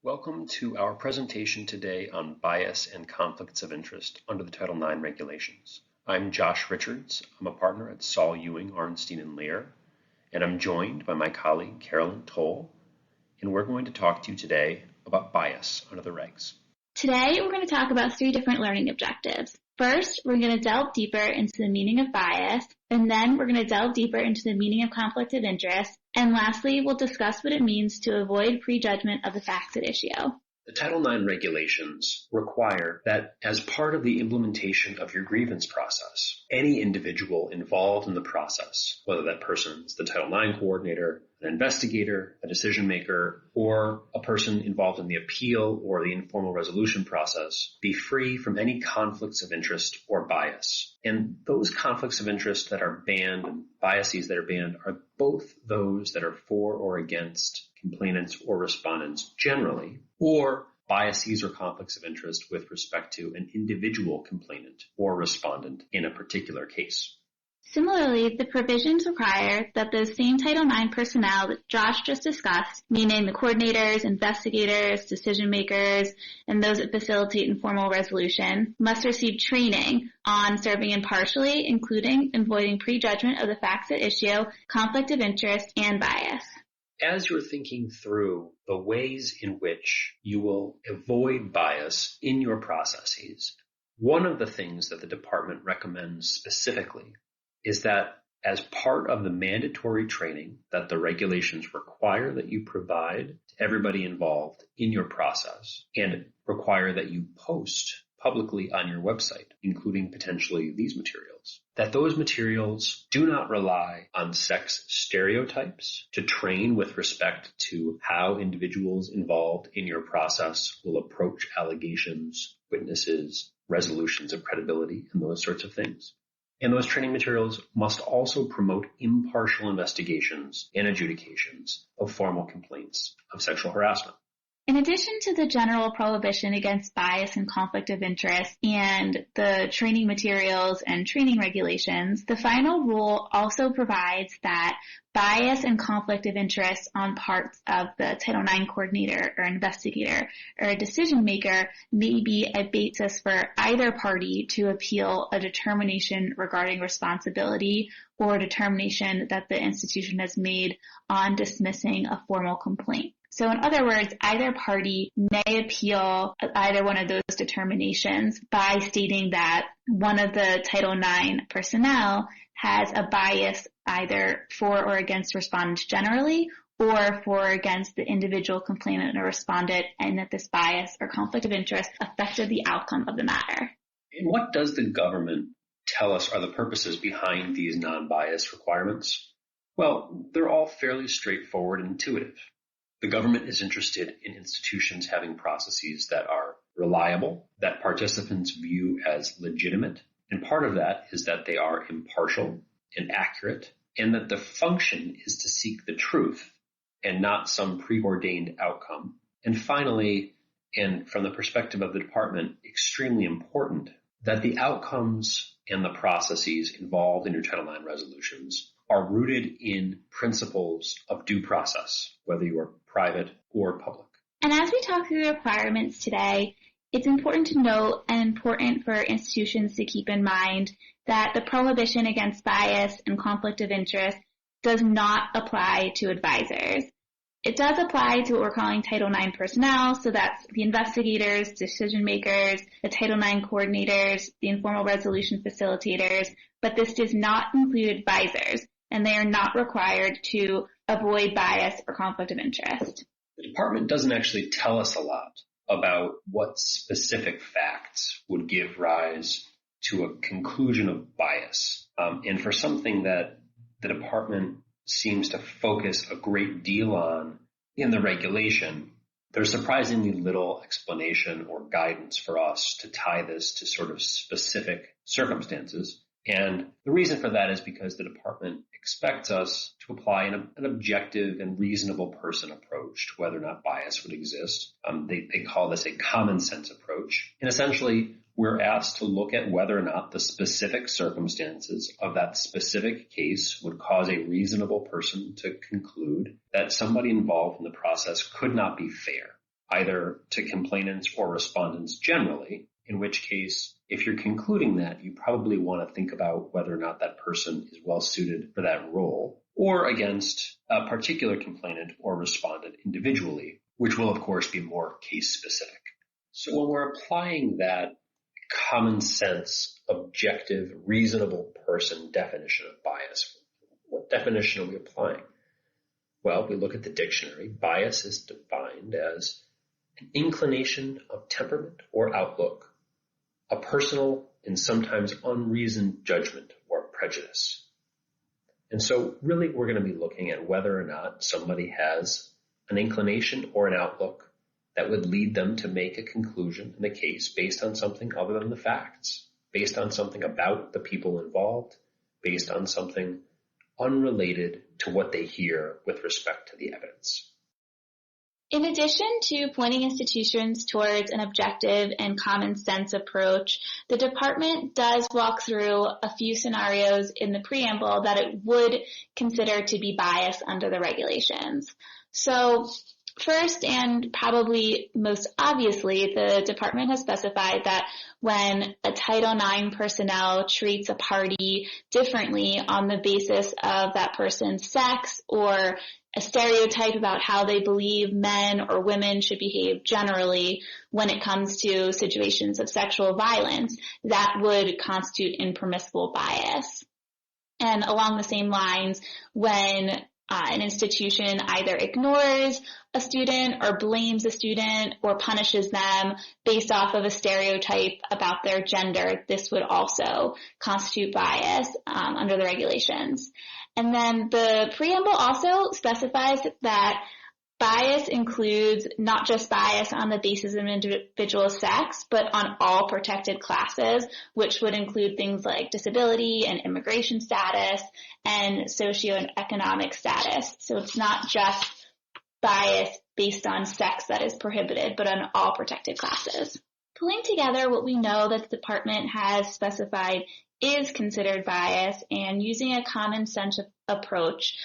Welcome to our presentation today on bias and conflicts of interest under the Title IX regulations. I'm Josh Richards. I'm a partner at Saul Ewing, Arnstein & Lear, and I'm joined by my colleague Carolyn Toll, and we're going to talk to you today about bias under the regs. Today, we're going to talk about three different learning objectives. First, we're going to delve deeper into the meaning of bias, and then we're going to delve deeper into the meaning of conflict of interest, and lastly, we'll discuss what it means to avoid prejudgment of the facts at issue. The Title IX regulations require that as part of the implementation of your grievance process, any individual involved in the process, whether that person is the Title IX coordinator, an investigator, a decision maker, or a person involved in the appeal or the informal resolution process, be free from any conflicts of interest or bias. And those conflicts of interest that are banned and biases that are banned are both those that are for or against complainants or respondents generally, or biases or conflicts of interest with respect to an individual complainant or respondent in a particular case. Similarly, the provisions require that those same Title IX personnel that Josh just discussed, meaning the coordinators, investigators, decision makers, and those that facilitate informal resolution, must receive training on serving impartially, including avoiding prejudgment of the facts at issue, conflict of interest, and bias. As you're thinking through the ways in which you will avoid bias in your processes, one of the things that the department recommends specifically is that as part of the mandatory training that the regulations require that you provide to everybody involved in your process and require that you post publicly on your website, including potentially these materials, that those materials do not rely on sex stereotypes to train with respect to how individuals involved in your process will approach allegations, witnesses, resolutions of credibility, and those sorts of things. And those training materials must also promote impartial investigations and adjudications of formal complaints of sexual harassment. In addition to the general prohibition against bias and conflict of interest and the training materials and training regulations, the final rule also provides that bias and conflict of interest on parts of the Title IX coordinator or investigator or a decision maker may be a basis for either party to appeal a determination regarding responsibility or a determination that the institution has made on dismissing a formal complaint. So in other words, either party may appeal either one of those determinations by stating that one of the Title IX personnel has a bias either for or against respondents generally or for or against the individual complainant or respondent, and that this bias or conflict of interest affected the outcome of the matter. And what does the government tell us are the purposes behind these non-bias requirements? Well, they're all fairly straightforward and intuitive. The government is interested in institutions having processes that are reliable, that participants view as legitimate, and part of that is that they are impartial and accurate, and that the function is to seek the truth and not some preordained outcome. And finally, and from the perspective of the department, extremely important, that the outcomes and the processes involved in your Title IX resolutions are rooted in principles of due process, whether you are private or public. And as we talk through the requirements today, it's important to note and important for institutions to keep in mind that the prohibition against bias and conflict of interest does not apply to advisors. It does apply to what we're calling Title IX personnel, so that's the investigators, decision makers, the Title IX coordinators, the informal resolution facilitators, but this does not include advisors, and they are not required to avoid bias or conflict of interest. The department doesn't actually tell us a lot about what specific facts would give rise to a conclusion of bias. And for something that the department seems to focus a great deal on in the regulation, there's surprisingly little explanation or guidance for us to tie this to sort of specific circumstances. And the reason for that is because the department expects us to apply an objective and reasonable person approach to whether or not bias would exist. They call this a common sense approach. And essentially, we're asked to look at whether or not the specific circumstances of that specific case would cause a reasonable person to conclude that somebody involved in the process could not be fair. either to complainants or respondents generally, in which case, if you're concluding that, you probably want to think about whether or not that person is well suited for that role, or against a particular complainant or respondent individually, which will of course be more case specific. So when we're applying that common sense, objective, reasonable person definition of bias, what definition are we applying? Well, we look at the dictionary. Bias is defined as an inclination of temperament or outlook, a personal and sometimes unreasoned judgment or prejudice. And so really we're going to be looking at whether or not somebody has an inclination or an outlook that would lead them to make a conclusion in the case based on something other than the facts, based on something about the people involved, based on something unrelated to what they hear with respect to the evidence. In addition to pointing institutions towards an objective and common sense approach, the department does walk through a few scenarios in the preamble that it would consider to be biased under the regulations. So first, and probably most obviously, the department has specified that when a Title IX personnel treats a party differently on the basis of that person's sex or a stereotype about how they believe men or women should behave generally when it comes to situations of sexual violence, that would constitute impermissible bias. And along the same lines, when an institution either ignores a student or blames a student or punishes them based off of a stereotype about their gender, this would also constitute bias under the regulations. And then the preamble also specifies that bias includes not just bias on the basis of an individual's sex, but on all protected classes, which would include things like disability and immigration status and socioeconomic status. So it's not just bias based on sex that is prohibited, but on all protected classes. Pulling together what we know that the department has specified is considered bias and using a common sense approach,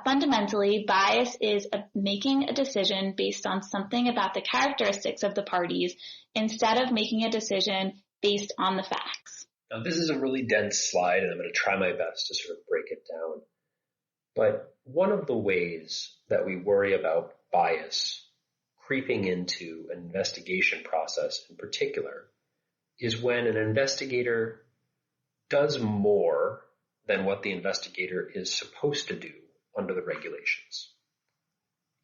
fundamentally, bias is making a decision based on something about the characteristics of the parties instead of making a decision based on the facts. Now, this is a really dense slide, and I'm going to try my best to sort of break it down. But one of the ways that we worry about bias creeping into an investigation process in particular is when an investigator does more than what the investigator is supposed to do under the regulations.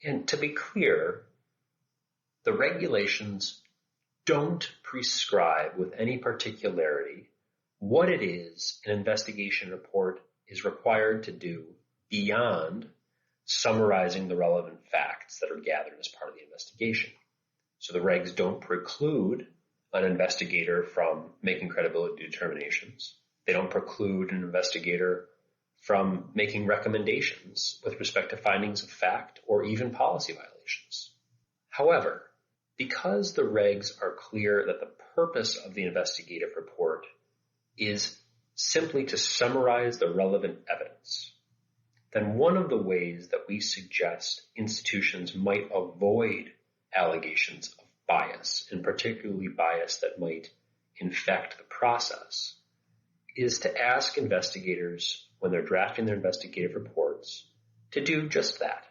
And to be clear, the regulations don't prescribe with any particularity what it is an investigation report is required to do beyond summarizing the relevant facts that are gathered as part of the investigation. So the regs don't preclude an investigator from making credibility determinations. They don't preclude an investigator from making recommendations with respect to findings of fact or even policy violations. However, because the regs are clear that the purpose of the investigative report is simply to summarize the relevant evidence, then one of the ways that we suggest institutions might avoid allegations of bias, and particularly bias that might infect the process, is to ask investigators when they're drafting their investigative reports to do just that,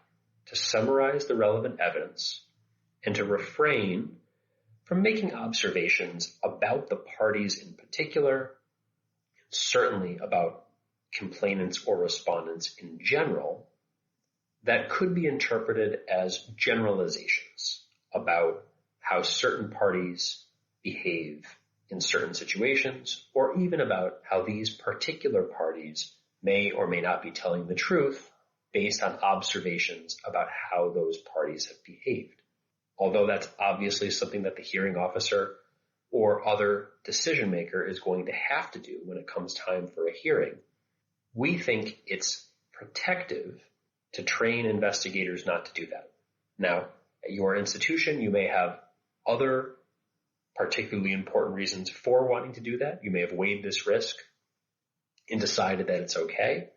to summarize the relevant evidence and to refrain from making observations about the parties in particular, certainly about complainants or respondents in general, that could be interpreted as generalizations about how certain parties behave in certain situations, or even about how these particular parties may or may not be telling the truth based on observations about how those parties have behaved. Although that's obviously something that the hearing officer or other decision maker is going to have to do when it comes time for a hearing, we think it's protective to train investigators not to do that. Now, at your institution, you may have other particularly important reasons for wanting to do that. You may have weighed this risk and decided that it's okay,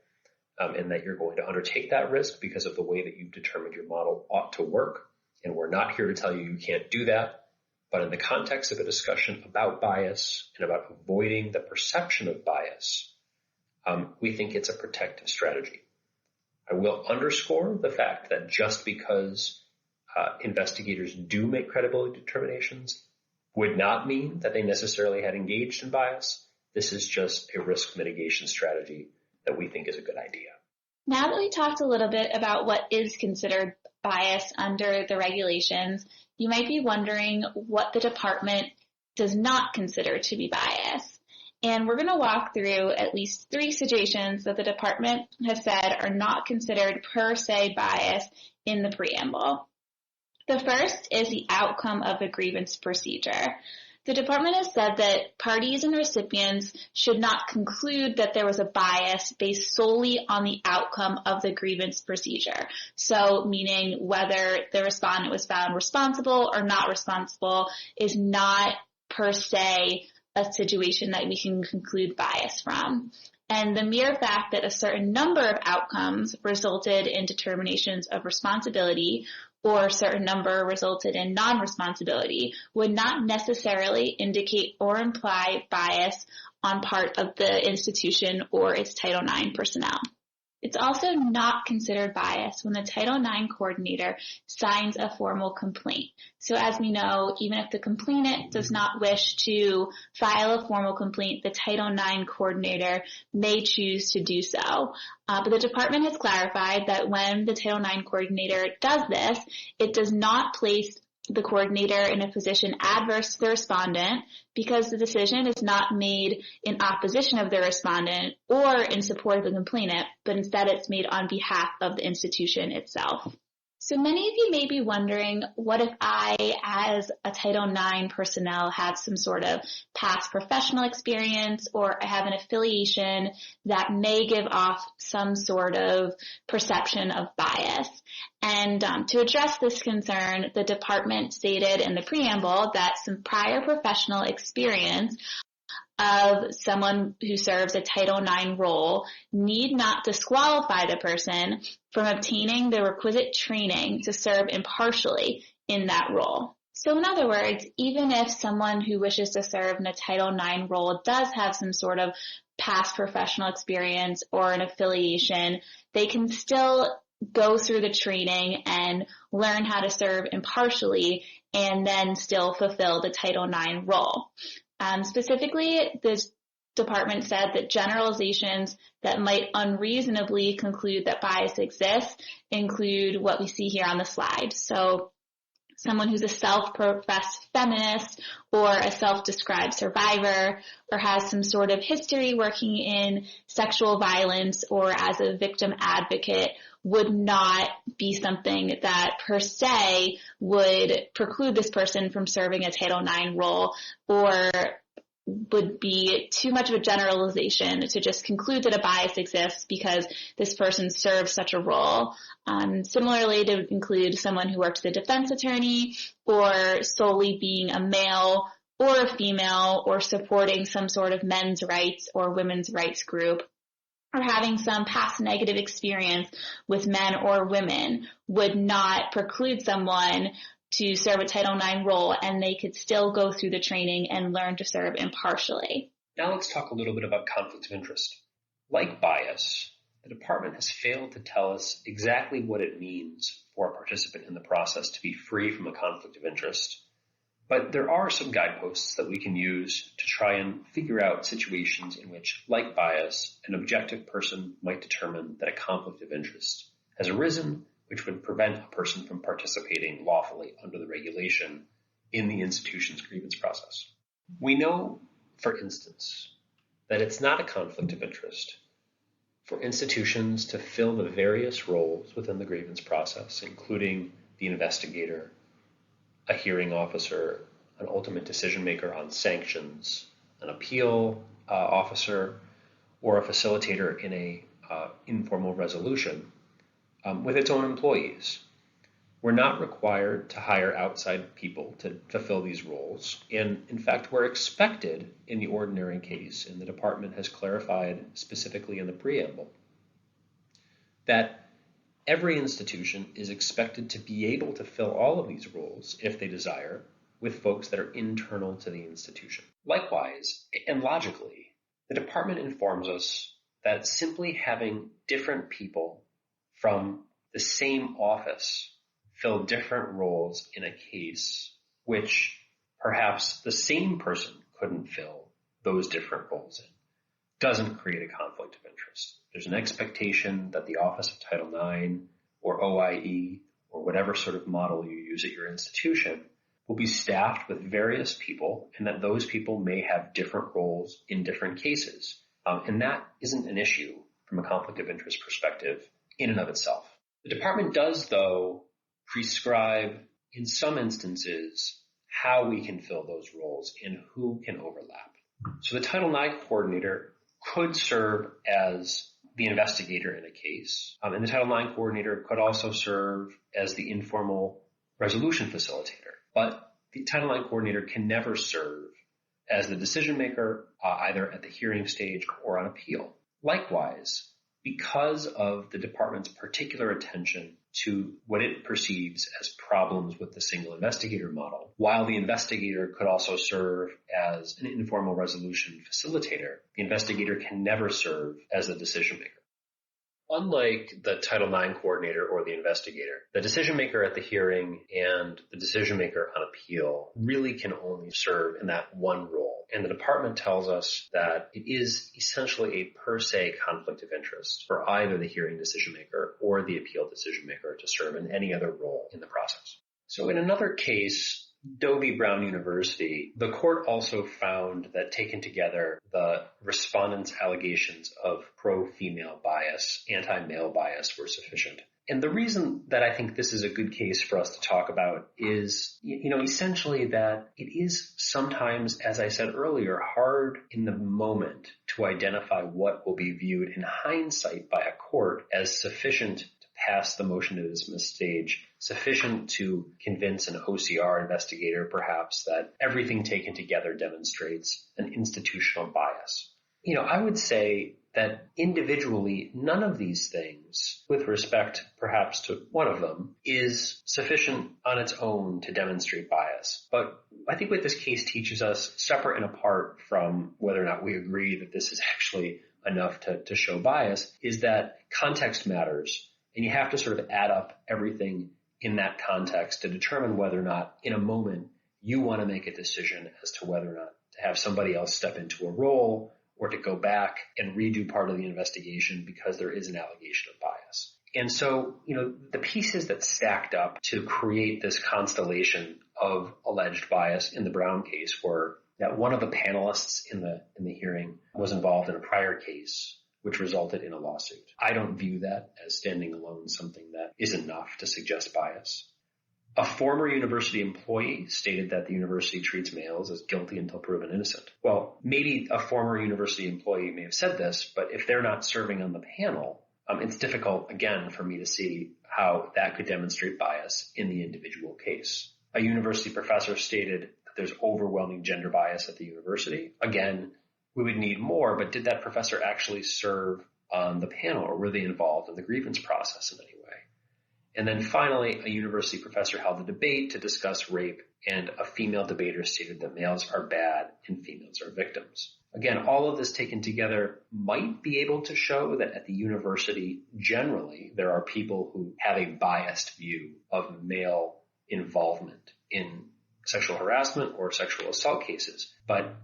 and that you're going to undertake that risk because of the way that you've determined your model ought to work. And we're not here to tell you you can't do that, but in the context of a discussion about bias and about avoiding the perception of bias, we think it's a protective strategy. I will underscore the fact that just because investigators do make credibility determinations would not mean that they necessarily had engaged in bias. This is just a risk mitigation strategy that we think is a good idea. Now that we talked a little bit about what is considered bias under the regulations, you might be wondering what the department does not consider to be bias. And we're going to walk through at least 3 situations that the department has said are not considered per se bias in the preamble. The first is the outcome of the grievance procedure. The department has said that parties and recipients should not conclude that there was a bias based solely on the outcome of the grievance procedure. So meaning whether the respondent was found responsible or not responsible is not per se a situation that we can conclude bias from. And the mere fact that a certain number of outcomes resulted in determinations of responsibility or a certain number resulted in non-responsibility would not necessarily indicate or imply bias on part of the institution or its Title IX personnel. It's also not considered bias when the Title IX coordinator signs a formal complaint. So as we know, even if the complainant does not wish to file a formal complaint, the Title IX coordinator may choose to do so. But the department has clarified that when the Title IX coordinator does this, it does not place the coordinator in a position adverse to the respondent because the decision is not made in opposition of the respondent or in support of the complainant, but instead it's made on behalf of the institution itself. So many of you may be wondering, what if I, as a Title IX personnel, have some sort of past professional experience or I have an affiliation that may give off some sort of perception of bias? And to address this concern, the department stated in the preamble that some prior professional experience of someone who serves a Title IX role need not disqualify the person from obtaining the requisite training to serve impartially in that role. So in other words, even if someone who wishes to serve in a Title IX role does have some sort of past professional experience or an affiliation, they can still go through the training and learn how to serve impartially and then still fulfill the Title IX role. Specifically, the department said that generalizations that might unreasonably conclude that bias exists include what we see here on the slide. So someone who's a self-professed feminist or a self-described survivor or has some sort of history working in sexual violence or as a victim advocate would not be something that per se would preclude this person from serving a Title IX role or would be too much of a generalization to just conclude that a bias exists because this person serves such a role. Similarly, it would include someone who works as a defense attorney or solely being a male or a female or supporting some sort of men's rights or women's rights group, or having some past negative experience with men or women would not preclude someone to serve a Title IX role, and they could still go through the training and learn to serve impartially. Now let's talk a little bit about conflict of interest. Like bias, the department has failed to tell us exactly what it means for a participant in the process to be free from a conflict of interest. But there are some guideposts that we can use to try and figure out situations in which, like bias, an objective person might determine that a conflict of interest has arisen, which would prevent a person from participating lawfully under the regulation in the institution's grievance process. We know, for instance, that it's not a conflict of interest for institutions to fill the various roles within the grievance process, including the investigator, a hearing officer, an ultimate decision maker on sanctions, an appeal officer, or a facilitator in a informal resolution with its own employees. We're not required to hire outside people to fulfill these roles, and in fact, we're expected in the ordinary case, and the department has clarified specifically in the preamble, that Every institution is expected to be able to fill all of these roles, if they desire, with folks that are internal to the institution. Likewise, and logically, the department informs us that simply having different people from the same office fill different roles in a case, which perhaps the same person couldn't fill those different roles in, doesn't create a conflict of interest. There's an expectation that the Office of Title IX or OIE or whatever sort of model you use at your institution will be staffed with various people, and that those people may have different roles in different cases. And that isn't an issue from a conflict of interest perspective in and of itself. The department does, though, prescribe in some instances how we can fill those roles and who can overlap. So the Title IX coordinator could serve as the investigator in a case, and the Title IX coordinator could also serve as the informal resolution facilitator. But the Title IX coordinator can never serve as the decision maker, either at the hearing stage or on appeal. Likewise, because of the department's particular attention to what it perceives as problems with the single investigator model, while the investigator could also serve as an informal resolution facilitator, the investigator can never serve as the decision maker. Unlike the Title IX coordinator or the investigator, the decision maker at the hearing and the decision maker on appeal really can only serve in that one role. And the department tells us that it is essentially a per se conflict of interest for either the hearing decision maker or the appeal decision maker to serve in any other role in the process. So in another case, Doe v. Brown University, the court also found that taken together, the respondents' allegations of pro-female bias, anti-male bias were sufficient. And the reason that I think this is a good case for us to talk about is, essentially that it is sometimes, as I said earlier, hard in the moment to identify what will be viewed in hindsight by a court as sufficient pass the motion to dismiss stage, sufficient to convince an OCR investigator perhaps that everything taken together demonstrates an institutional bias. I would say that individually, none of these things, with respect perhaps to one of them, is sufficient on its own to demonstrate bias. But I think what this case teaches us, separate and apart from whether or not we agree that this is actually enough to show bias, is that context matters. And you have to sort of add up everything in that context to determine whether or not in a moment you want to make a decision as to whether or not to have somebody else step into a role or to go back and redo part of the investigation because there is an allegation of bias. And so, the pieces that stacked up to create this constellation of alleged bias in the Brown case were that one of the panelists in the hearing was involved in a prior case which resulted in a lawsuit. I don't view that as standing alone something that is enough to suggest bias. A former university employee stated that the university treats males as guilty until proven innocent. Well, maybe a former university employee may have said this, but if they're not serving on the panel, it's difficult, again, for me to see how that could demonstrate bias in the individual case. A university professor stated that there's overwhelming gender bias at the university. Again, we would need more, but did that professor actually serve on the panel, or were they involved in the grievance process in any way? And then finally, a university professor held a debate to discuss rape, and a female debater stated that males are bad and females are victims. Again, all of this taken together might be able to show that at the university generally, there are people who have a biased view of male involvement in sexual harassment or sexual assault cases. But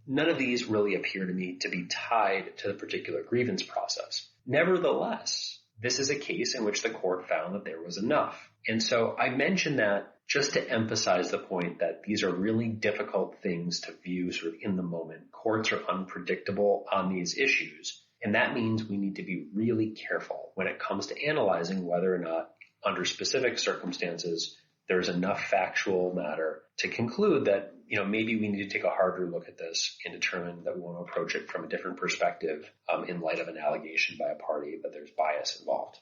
none of these really appear to me to be tied to the particular grievance process. Nevertheless, this is a case in which the court found that there was enough. And so I mention that just to emphasize the point that these are really difficult things to view sort of in the moment. Courts are unpredictable on these issues, and that means we need to be really careful when it comes to analyzing whether or not, under specific circumstances, there's enough factual matter to conclude that maybe we need to take a harder look at this and determine that we want to approach it from a different perspective in light of an allegation by a party that there's bias involved.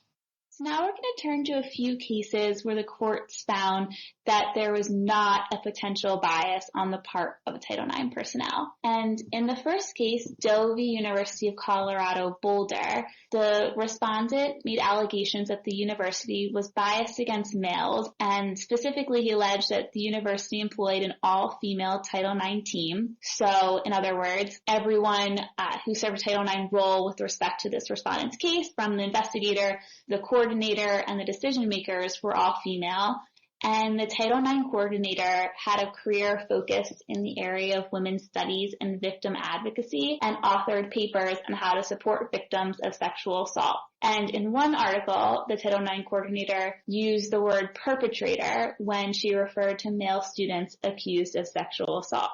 So now we're going to turn to a few cases where the courts found that there was not a potential bias on the part of the Title IX personnel. And in the first case, Doe v. University of Colorado Boulder, the respondent made allegations that the university was biased against males, and specifically he alleged that the university employed an all-female Title IX team. So, in other words, everyone who served a Title IX role with respect to this respondent's case, from the investigator, the coordinator, and the decision makers, were all female. And the Title IX coordinator had a career focused in the area of women's studies and victim advocacy, and authored papers on how to support victims of sexual assault. And in one article, the Title IX coordinator used the word perpetrator when she referred to male students accused of sexual assault.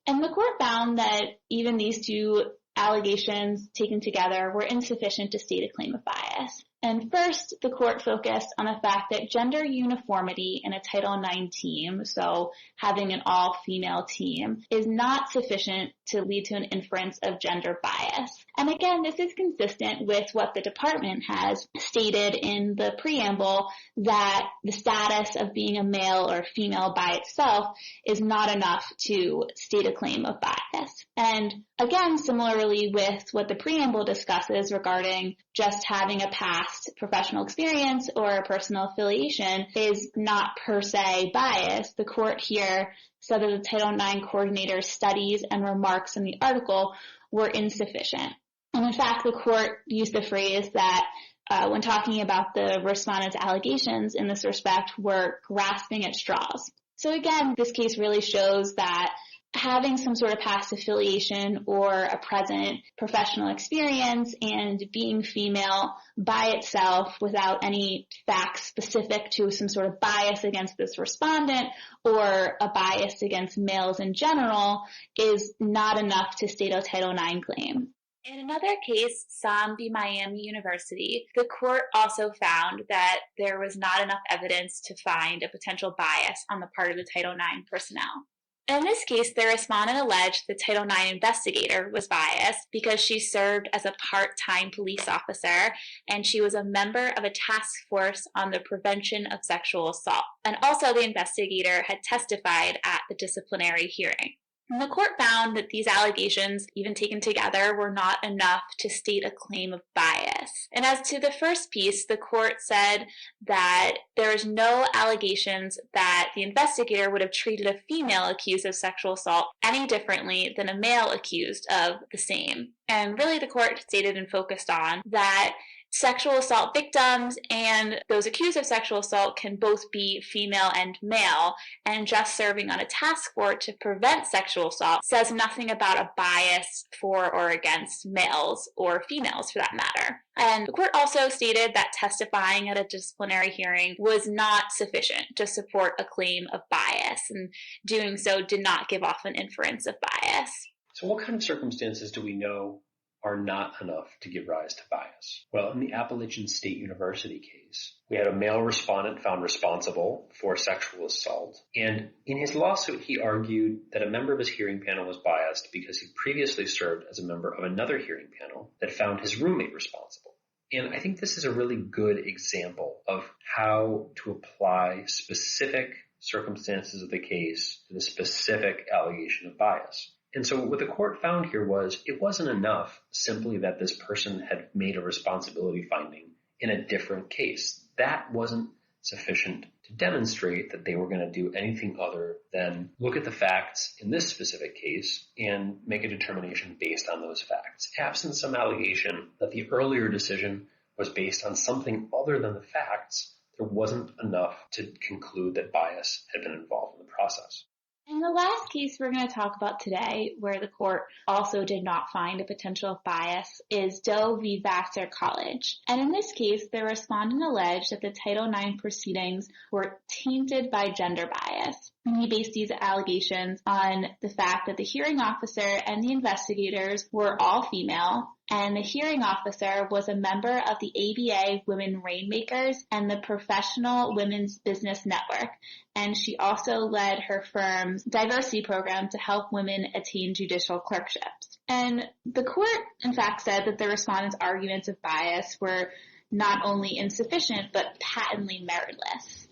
And the court found that even these two allegations taken together were insufficient to state a claim of bias. And first, the court focused on the fact that gender uniformity in a Title IX team, so having an all-female team, is not sufficient to lead to an inference of gender bias. And again, this is consistent with what the department has stated in the preamble, that the status of being a male or female by itself is not enough to state a claim of bias. And again, similarly with what the preamble discusses regarding just having a past professional experience or a personal affiliation is not per se bias, the court here said that the Title IX coordinator's studies and remarks in the article were insufficient. And in fact, the court used the phrase that when talking about the respondent's allegations in this respect were grasping at straws. So again, this case really shows that having some sort of past affiliation or a present professional experience and being female by itself without any facts specific to some sort of bias against this respondent or a bias against males in general is not enough to state a Title IX claim. In another case, Sam v. Miami University, the court also found that there was not enough evidence to find a potential bias on the part of the Title IX personnel. In this case, the respondent alleged the Title IX investigator was biased because she served as a part-time police officer and she was a member of a task force on the prevention of sexual assault. And also the investigator had testified at the disciplinary hearing. And the court found that these allegations, even taken together, were not enough to state a claim of bias. And as to the first piece, the court said that there is no allegations that the investigator would have treated a female accused of sexual assault any differently than a male accused of the same. And really the court stated and focused on that sexual assault victims and those accused of sexual assault can both be female and male, and just serving on a task force to prevent sexual assault says nothing about a bias for or against males or females for that matter. And the court also stated that testifying at a disciplinary hearing was not sufficient to support a claim of bias, and doing so did not give off an inference of bias. So what kind of circumstances do we know are not enough to give rise to bias? Well, in the Appalachian State University case, we had a male respondent found responsible for sexual assault. And in his lawsuit, he argued that a member of his hearing panel was biased because he previously served as a member of another hearing panel that found his roommate responsible. And I think this is a really good example of how to apply specific circumstances of the case to the specific allegation of bias. And so what the court found here was it wasn't enough simply that this person had made a responsibility finding in a different case. That wasn't sufficient to demonstrate that they were going to do anything other than look at the facts in this specific case and make a determination based on those facts. Absent some allegation that the earlier decision was based on something other than the facts, there wasn't enough to conclude that bias had been involved in the process. And the last case we're going to talk about today, where the court also did not find a potential bias, is Doe v. Vassar College. And in this case, the respondent alleged that the Title IX proceedings were tainted by gender bias. And he based these allegations on the fact that the hearing officer and the investigators were all female, and the hearing officer was a member of the ABA Women Rainmakers and the Professional Women's Business Network. And she also led her firm's diversity program to help women attain judicial clerkships. And the court, in fact, said that the respondent's arguments of bias were not only insufficient, but patently meritless.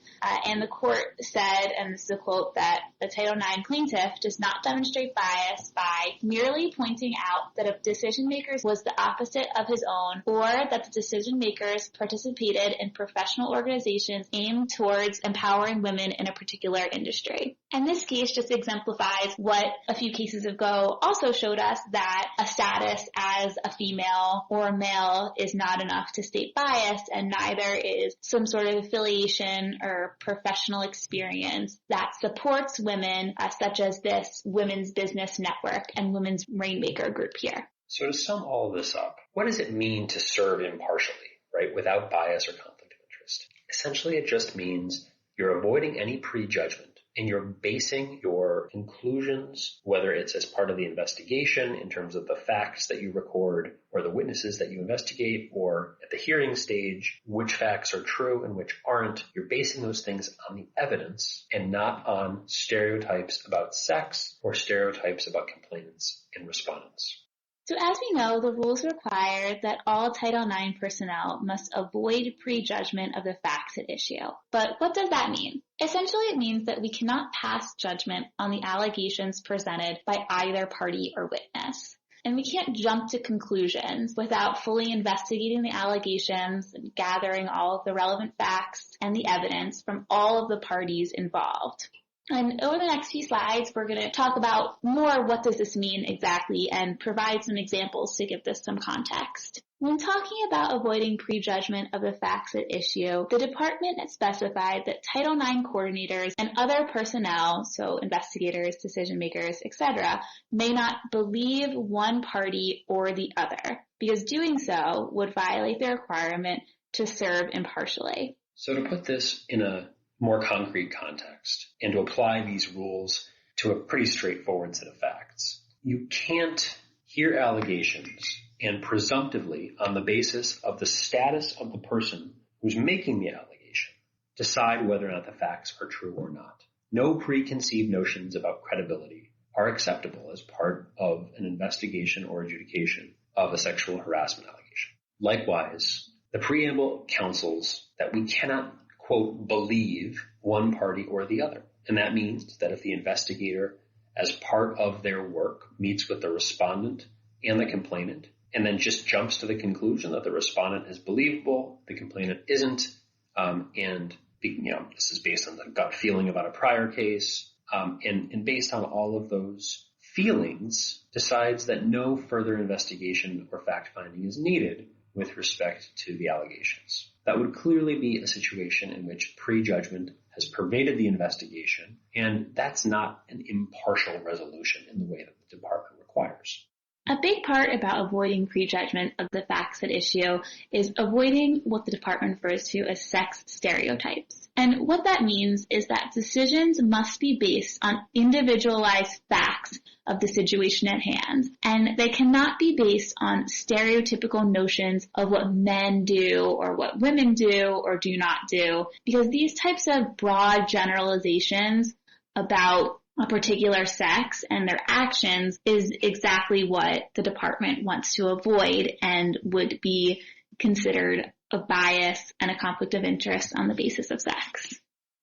And the court said, and this is a quote, that the Title IX plaintiff does not demonstrate bias by merely pointing out that a decision maker was the opposite of his own, or that the decision makers participated in professional organizations aimed towards empowering women in a particular industry. And this case just exemplifies what a few cases ago also showed us, that a status as a female or a male is not enough to state bias, and neither is some sort of affiliation or professional experience that supports women, such as this Women's Business Network and Women's Rainmaker group here. So to sum all of this up, what does it mean to serve impartially, right, without bias or conflict of interest? Essentially, it just means you're avoiding any prejudgment, and you're basing your conclusions, whether it's as part of the investigation in terms of the facts that you record or the witnesses that you investigate, or at the hearing stage, which facts are true and which aren't. You're basing those things on the evidence and not on stereotypes about sex or stereotypes about complainants and respondents. So as we know, the rules require that all Title IX personnel must avoid prejudgment of the facts at issue. But what does that mean? Essentially, it means that we cannot pass judgment on the allegations presented by either party or witness. And we can't jump to conclusions without fully investigating the allegations and gathering all of the relevant facts and the evidence from all of the parties involved. And over the next few slides, we're going to talk about more what does this mean exactly and provide some examples to give this some context. When talking about avoiding prejudgment of the facts at issue, the department has specified that Title IX coordinators and other personnel, so investigators, decision makers, etc., may not believe one party or the other, because doing so would violate the requirement to serve impartially. So to put this in a more concrete context and to apply these rules to a pretty straightforward set of facts, you can't hear allegations and presumptively, on the basis of the status of the person who's making the allegation, decide whether or not the facts are true or not. No preconceived notions about credibility are acceptable as part of an investigation or adjudication of a sexual harassment allegation. Likewise, the preamble counsels that we cannot, quote, believe one party or the other. And that means that if the investigator, as part of their work, meets with the respondent and the complainant, and then just jumps to the conclusion that the respondent is believable, the complainant isn't, and this is based on the gut feeling about a prior case, and based on all of those feelings, decides that no further investigation or fact-finding is needed with respect to the allegations. That would clearly be a situation in which prejudgment has pervaded the investigation, and that's not an impartial resolution in the way that the department requires. A big part about avoiding prejudgment of the facts at issue is avoiding what the department refers to as sex stereotypes. And what that means is that decisions must be based on individualized facts of the situation at hand, and they cannot be based on stereotypical notions of what men do or what women do or do not do, because these types of broad generalizations about a particular sex and their actions is exactly what the department wants to avoid and would be considered a bias and a conflict of interest on the basis of sex.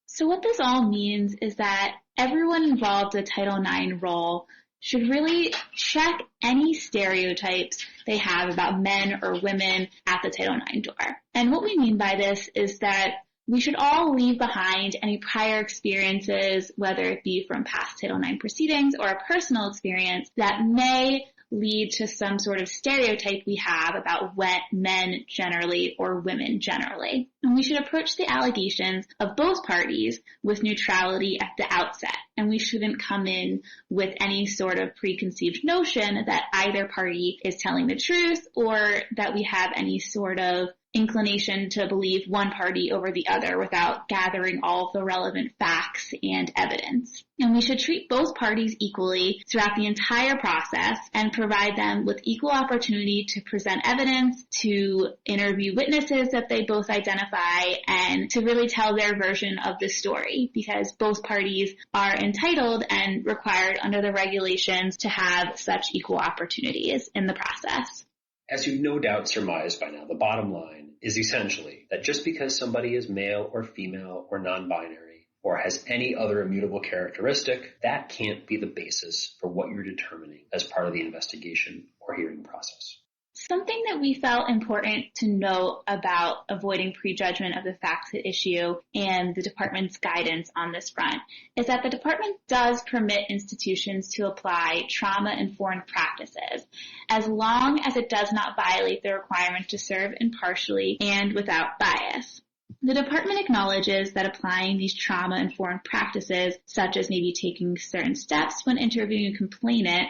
So what this all means is that everyone involved in a Title IX role should really check any stereotypes they have about men or women at the Title IX door. And what we mean by this is that we should all leave behind any prior experiences, whether it be from past Title IX proceedings or a personal experience that may lead to some sort of stereotype we have about men generally or women generally. And we should approach the allegations of both parties with neutrality at the outset. And we shouldn't come in with any sort of preconceived notion that either party is telling the truth or that we have any sort of inclination to believe one party over the other without gathering all of the relevant facts and evidence. And we should treat both parties equally throughout the entire process and provide them with equal opportunity to present evidence, to interview witnesses that they both identify, and to really tell their version of the story, because both parties are entitled and required under the regulations to have such equal opportunities in the process. As you've no doubt surmised by now, the bottom line is essentially that just because somebody is male or female or non-binary or has any other immutable characteristic, that can't be the basis for what you're determining as part of the investigation or hearing process. Something that we felt important to note about avoiding prejudgment of the facts at issue and the department's guidance on this front is that the department does permit institutions to apply trauma-informed practices as long as it does not violate the requirement to serve impartially and without bias. The department acknowledges that applying these trauma-informed practices, such as maybe taking certain steps when interviewing a complainant,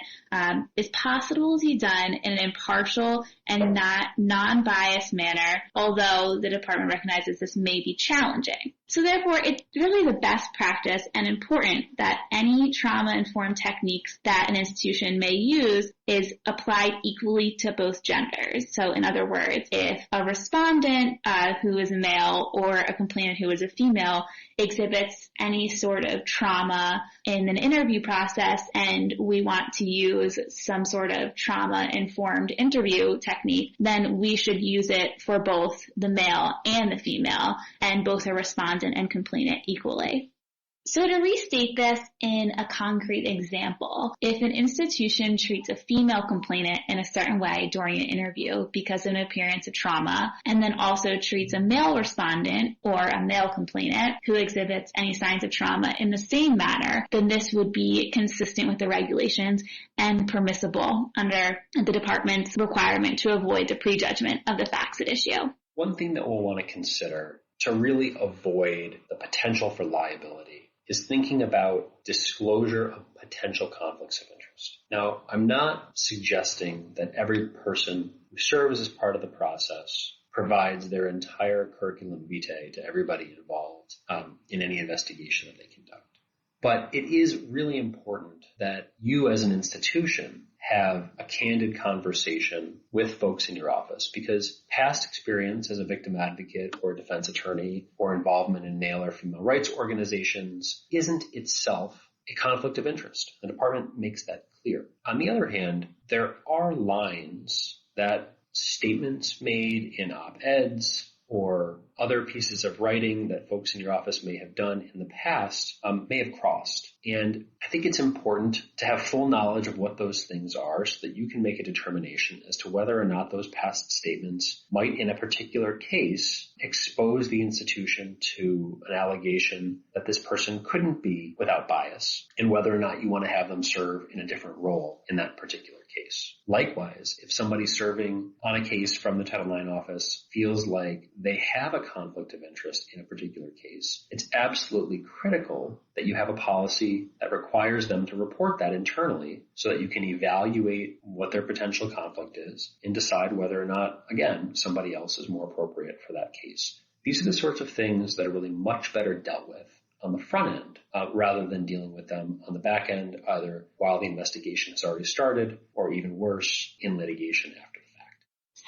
is possible to be done in an impartial and non-biased manner, although the department recognizes this may be challenging. So therefore, it's really the best practice and important that any trauma-informed techniques that an institution may use is applied equally to both genders. So in other words, if a respondent who is a male or a complainant who is a female exhibits any sort of trauma in an interview process and we want to use some sort of trauma-informed interview technique, then we should use it for both the male and the female and both a respondent and complainant equally. So to restate this in a concrete example, if an institution treats a female complainant in a certain way during an interview because of an appearance of trauma, and then also treats a male respondent or a male complainant who exhibits any signs of trauma in the same manner, then this would be consistent with the regulations and permissible under the department's requirement to avoid the prejudgment of the facts at issue. One thing that we'll want to consider to really avoid the potential for liability is thinking about disclosure of potential conflicts of interest. Now, I'm not suggesting that every person who serves as part of the process provides their entire curriculum vitae to everybody involved in any investigation that they conduct. But it is really important that you as an institution have a candid conversation with folks in your office, because past experience as a victim advocate or a defense attorney or involvement in male or female rights organizations isn't itself a conflict of interest. The department makes that clear. On the other hand, there are lines that statements made in op-eds or other pieces of writing that folks in your office may have done in the past may have crossed. And I think it's important to have full knowledge of what those things are so that you can make a determination as to whether or not those past statements might, in a particular case, expose the institution to an allegation that this person couldn't be without bias, and whether or not you want to have them serve in a different role in that particular case. Likewise, if somebody serving on a case from the Title IX office feels like they have a conflict of interest in a particular case, it's absolutely critical that you have a policy that requires them to report that internally so that you can evaluate what their potential conflict is and decide whether or not, again, somebody else is more appropriate for that case. These are the sorts of things that are really much better dealt with on the front end rather than dealing with them on the back end, either while the investigation has already started or even worse, in litigation after.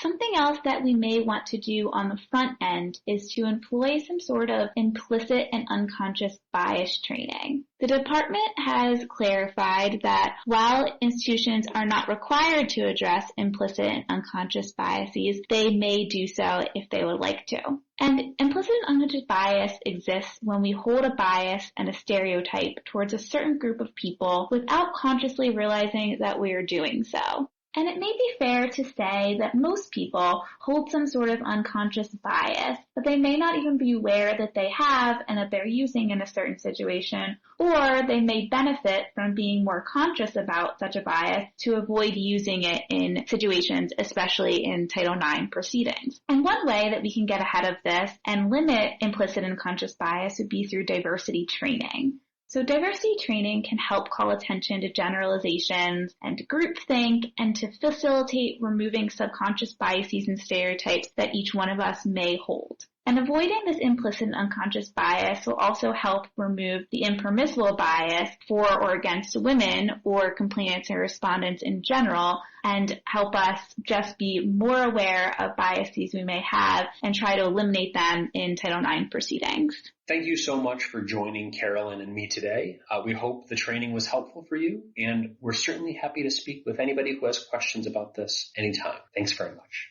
Something else that we may want to do on the front end is to employ some sort of implicit and unconscious bias training. The department has clarified that while institutions are not required to address implicit and unconscious biases, they may do so if they would like to. And implicit and unconscious bias exists when we hold a bias and a stereotype towards a certain group of people without consciously realizing that we are doing so. And it may be fair to say that most people hold some sort of unconscious bias that they may not even be aware that they have and that they're using in a certain situation, or they may benefit from being more conscious about such a bias to avoid using it in situations, especially in Title IX proceedings. And one way that we can get ahead of this and limit implicit and unconscious bias would be through diversity training. So diversity training can help call attention to generalizations and to groupthink and to facilitate removing subconscious biases and stereotypes that each one of us may hold. And avoiding this implicit and unconscious bias will also help remove the impermissible bias for or against women or complainants and respondents in general, and help us just be more aware of biases we may have and try to eliminate them in Title IX proceedings. Thank you so much for joining Carolyn and me today. We hope the training was helpful for you, and we're certainly happy to speak with anybody who has questions about this anytime. Thanks very much.